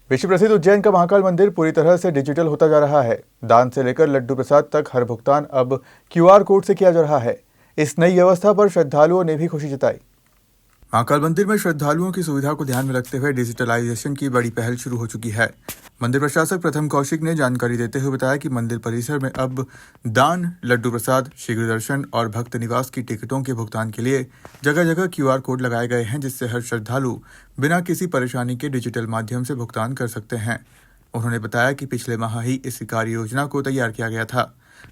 विश्व प्रसिद्ध उज्जैन का महाकाल मंदिर पूरी तरह से डिजिटल होता जा रहा है। दान से लेकर लड्डू प्रसाद तक हर भुगतान अब क्यूआर कोड से किया जा रहा है। इस नई व्यवस्था पर श्रद्धालुओं ने भी खुशी जताई। महाकाल मंदिर में श्रद्धालुओं की सुविधा को ध्यान में रखते हुए डिजिटलाइजेशन की बड़ी पहल शुरू हो चुकी है। मंदिर प्रशासक प्रथम कौशिक ने जानकारी देते हुए बताया कि मंदिर परिसर में अब दान, लड्डू प्रसाद, शीघ्र दर्शन और भक्त निवास की टिकटों के भुगतान के लिए जगह जगह क्यूआर कोड लगाए गए हैं, जिससे हर श्रद्धालु बिना किसी परेशानी के डिजिटल माध्यम से भुगतान कर सकते हैं। उन्होंने बताया कि पिछले माह ही इस कार्य योजना को तैयार किया गया था,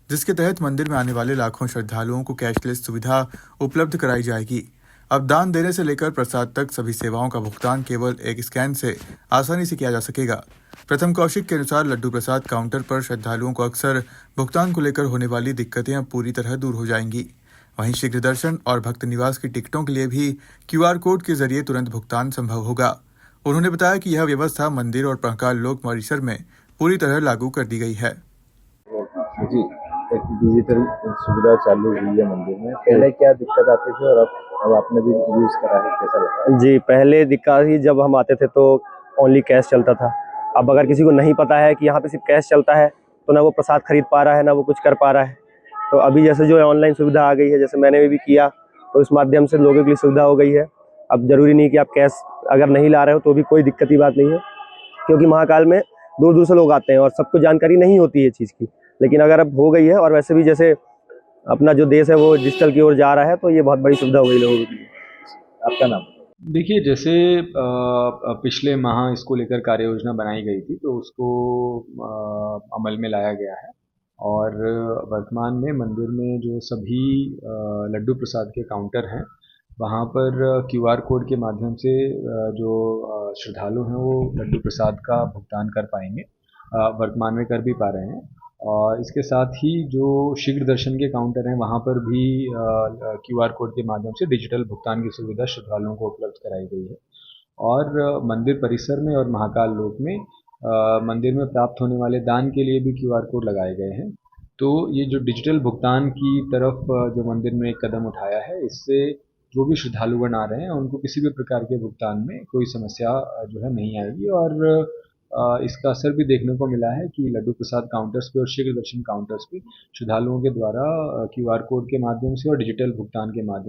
जिसके तहत मंदिर में आने वाले लाखों श्रद्धालुओं को कैशलेस सुविधा उपलब्ध कराई जाएगी। अब दान देने से लेकर प्रसाद तक सभी सेवाओं का भुगतान केवल एक स्कैन से आसानी से किया जा सकेगा। प्रथम कौशिक के अनुसार लड्डू प्रसाद काउंटर पर श्रद्धालुओं को अक्सर भुगतान को लेकर होने वाली दिक्कतें अब पूरी तरह दूर हो जाएंगी। वहीं शीघ्र दर्शन और भक्त निवास की टिकटों के लिए भी क्यूआर कोड के जरिए तुरंत भुगतान संभव होगा। उन्होंने बताया कि यह व्यवस्था मंदिर और महाकाल लोक परिसर में पूरी तरह लागू कर दी गई है। जी, एक डिजिटल सुविधा चालू हुई है मंदिर में। पहले क्या दिक्कत आती थी और अब आपने भी यूज करा है, कैसा लगता है? जी, पहले दिक्कत ही जब हम आते थे तो ओनली कैश चलता था। अब अगर किसी को नहीं पता है कि यहाँ पे सिर्फ कैश चलता है तो ना वो प्रसाद खरीद पा रहा है, ना वो कुछ कर पा रहा है। तो अभी जैसे जो ऑनलाइन सुविधा आ गई है, जैसे मैंने भी किया, तो इस माध्यम से लोगों के लिए सुविधा हो गई है। अब ज़रूरी नहीं कि आप कैश अगर नहीं ला रहे हो तो भी कोई दिक्कत की बात नहीं है, क्योंकि महाकाल में दूर दूर से लोग आते हैं और सबको जानकारी नहीं होती है चीज़ की। लेकिन अगर अब हो गई है, और वैसे भी जैसे अपना जो देश है वो डिजिटल की ओर जा रहा है, तो ये बहुत बड़ी सुविधा हो गई लोगों के लिए। आपका नाम? देखिए, जैसे पिछले माह इसको लेकर कार्य योजना बनाई गई थी, तो उसको अमल में लाया गया है और वर्तमान में मंदिर में जो सभी लड्डू प्रसाद के काउंटर हैं, वहाँ पर क्यूआर कोड के माध्यम से जो श्रद्धालु हैं वो लड्डू प्रसाद का भुगतान कर पाएंगे। वर्तमान में कर भी पा रहे हैं। और इसके साथ ही जो शीघ्र दर्शन के काउंटर हैं, वहाँ पर भी क्यूआर कोड के माध्यम से डिजिटल भुगतान की सुविधा श्रद्धालुओं को उपलब्ध कराई गई है। और मंदिर परिसर में और महाकाल लोक में मंदिर में प्राप्त होने वाले दान के लिए भी क्यूआर कोड लगाए गए हैं। तो ये जो डिजिटल भुगतान की तरफ जो मंदिर में एक कदम उठाया है, इससे जो भी श्रद्धालुगण आ रहे हैं उनको किसी भी प्रकार के भुगतान में कोई समस्या जो है नहीं आएगी। और इसका असर भी देखने को मिला है कि लड्डू प्रसाद काउंटर्स पे और शीघ्र दर्शन काउंटर्स पे श्रद्धालुओं के द्वारा क्यूआर कोड के माध्यम से और डिजिटल भुगतान के माध्यम